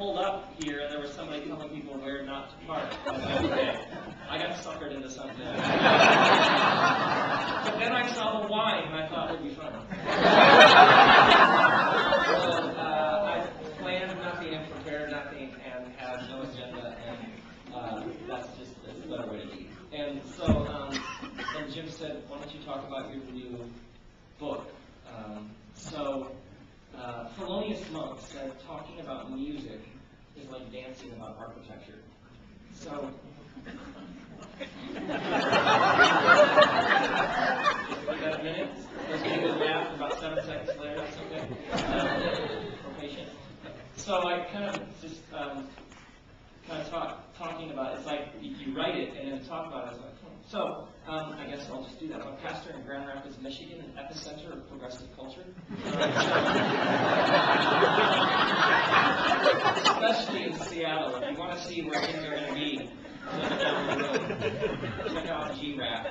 pulled up here and there was somebody telling people where not to park. I was like, okay, I got suckered into something. But then I saw the wine and I thought it would be fun. So I planned nothing and prepared nothing and had no agenda, and that's a better way to be. And so, and Jim said, why don't you talk about your new book? Thelonious Monk said talking about music is like dancing about architecture. So, is that a minute? Those people laugh about 7 seconds later, that's okay. We're patient. So I kind of just talking about, it's like you write it and then talk about it. It's like, So, I guess I'll just do that. I'm a pastor in Grand Rapids, Michigan, an epicenter of progressive culture. Especially in Seattle. If you want to see where things are going to be, look down the road. Check out G-Rap.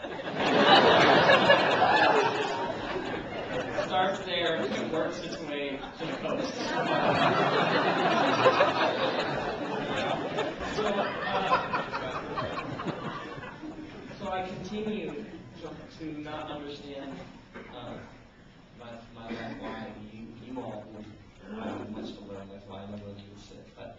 Starts there and works its way to the coast. So I continue to not understand my life, why you all would have much to learn. That's why I'm willing to sit. But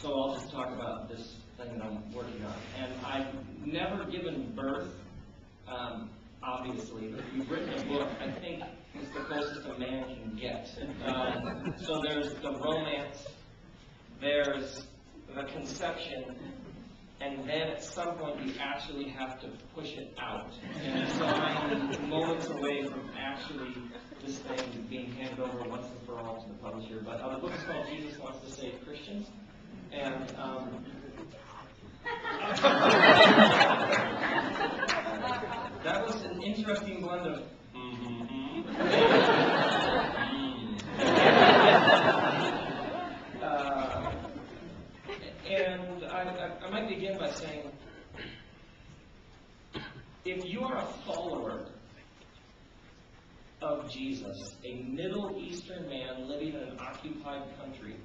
so I'll just talk about this thing that I'm working on. And I've never given birth, obviously, but if you've written a book, I think it's the closest a man can get. So there's the romance, there's the conception, and then at some point you actually have to push it out. And so I'm moments away from actually this thing being handed over once and for all to the publisher. But the book is called Jesus Wants to Save Christians. And that was an interesting blend of and I might begin by saying, if you are a follower of Jesus, a Middle Eastern man living in an occupied country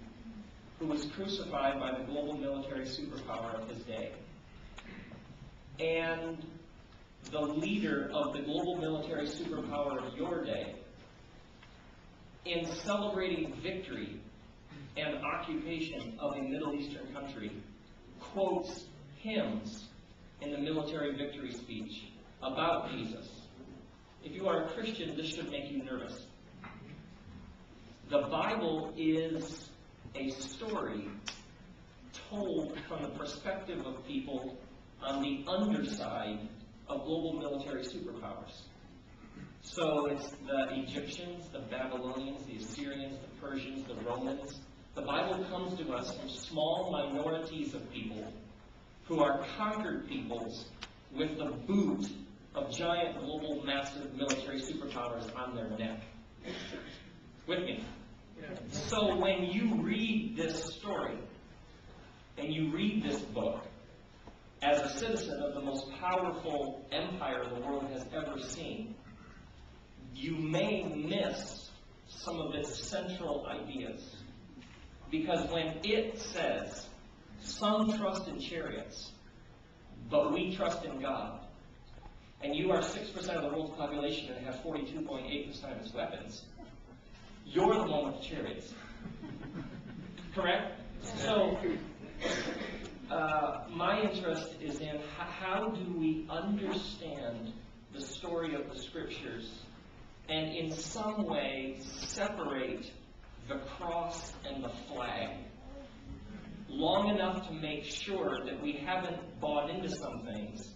who was crucified by the global military superpower of his day, and the leader of the global military superpower of your day, in celebrating victory and occupation of a Middle Eastern country, quotes hymns in the military victory speech about Jesus. If you are a Christian, this should make you nervous. The Bible is a story told from the perspective of people on the underside of global military superpowers. So it's the Egyptians, the Babylonians, the Assyrians, the Persians, the Romans. The Bible comes to us from small minorities of people who are conquered peoples with the boot of giant global massive military superpowers on their neck. With me? So when you read this story, and you read this book, as a citizen of the most powerful empire the world has ever seen, you may miss some of its central ideas. Because when it says, some trust in chariots, but we trust in God, and you are 6% of the world's population and have 42.8% of its weapons, you're the one with the chariots. Correct? So, my interest is in how do we understand the story of the Scriptures and in some way separate the cross and the flag long enough to make sure that we haven't bought into some things,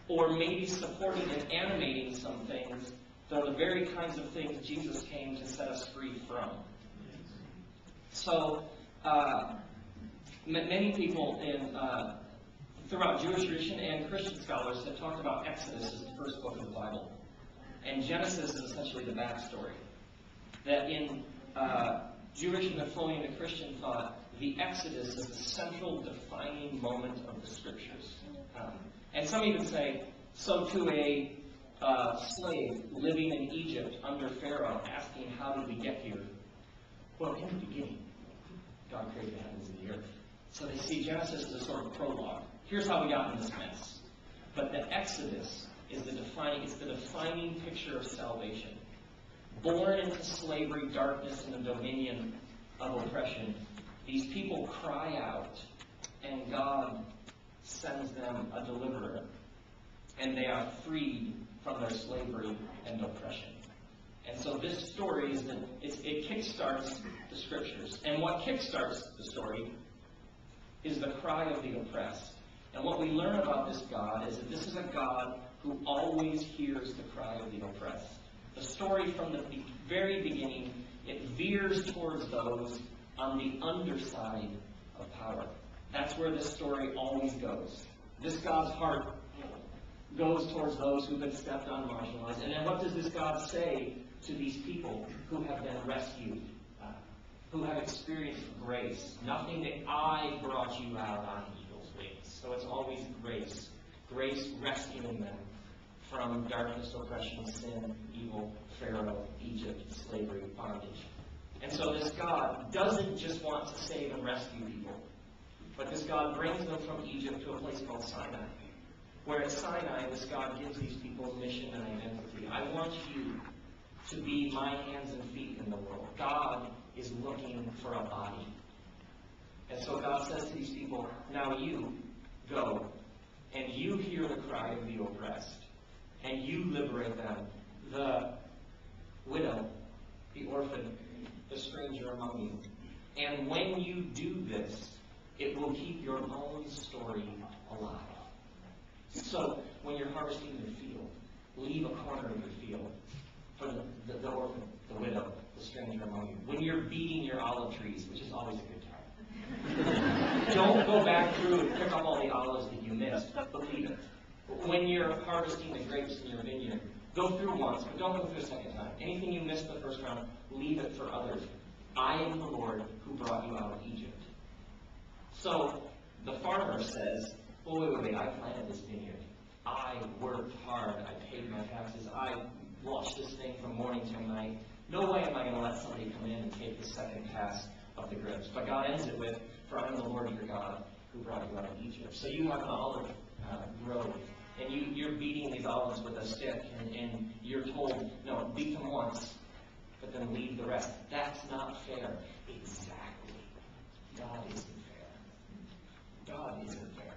or maybe supporting and animating some things that are the very kinds of things Jesus came to set us free from. So, many people throughout Jewish tradition and Christian scholars have talked about Exodus as the first book of the Bible. And Genesis is essentially the backstory. That in Jewish and flowing into Christian thought, the Exodus is the central defining moment of the Scriptures. And some even say, so to a slave living in Egypt under Pharaoh asking, how did we get here? Well, in the beginning, God created the heavens and the earth. So they see Genesis as a sort of prologue. Here's how we got in this mess. But the Exodus is the defining picture of salvation. Born into slavery, darkness, and the dominion of oppression, these people cry out, and God sends them a deliverer, and they are freed from their slavery and oppression. And so this story it kickstarts the scriptures. And what kickstarts the story is the cry of the oppressed. And what we learn about this God is that this is a God who always hears the cry of the oppressed. The story from the very beginning, it veers towards those on the underside of power. That's where this story always goes. This God's heart goes towards those who've been stepped on, marginalized. And then what does this God say to these people who have been rescued, who have experienced grace? Nothing that I brought you out on eagle's wings. So it's always grace. Grace rescuing them from darkness, oppression, sin, evil, Pharaoh, Egypt, slavery, bondage. And so this God doesn't just want to save and rescue people, but this God brings them from Egypt to a place called Sinai, where at Sinai, this God gives these people a mission and identity. I want you to be my hands and feet in the world. God is looking for a body. And so God says to these people, now you go, and you hear the cry of the oppressed, and you liberate them, the widow, the orphan, the stranger among you. And when you do this, it will keep your own story alive. So, when you're harvesting your field, leave a corner of your field for the orphan, the widow, the stranger among you. When you're beating your olive trees, which is always a good time, don't go back through and pick up all the olives that you missed, but leave it. When you're harvesting the grapes in your vineyard, go through once, but don't go through a second time. Anything you missed the first round, leave it for others. I am the Lord who brought you out of Egypt. So, the farmer says, well, wait, I planted this vineyard. I worked hard. I paid my taxes. I watched this thing from morning till night. No way am I going to let somebody come in and take the second pass of the grapes. But God ends it with, for I am the Lord your God who brought you out of Egypt. So you have an olive grove, and you're beating these olives with a stick, and you're told, no, beat them once, but then leave the rest. That's not fair. Exactly. God isn't fair. God isn't fair.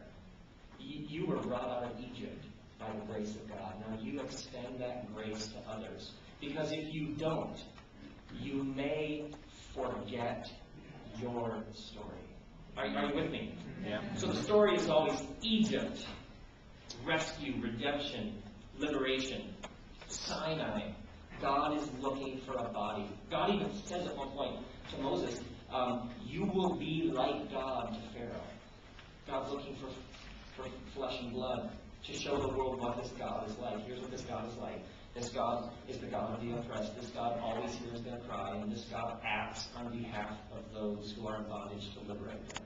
You were brought out of Egypt by the grace of God. Now you extend that grace to others. Because if you don't, you may forget your story. Are you with me? Yeah. So the story is always Egypt, rescue, redemption, liberation. Sinai, God is looking for a body. God even says at one point to Moses, you will be like God to Pharaoh. God's looking for flesh and blood to show the world what this God is like. Here's what this God is like. This God is the God of the oppressed. This God always hears their cry, and this God acts on behalf of those who are in bondage to liberate them.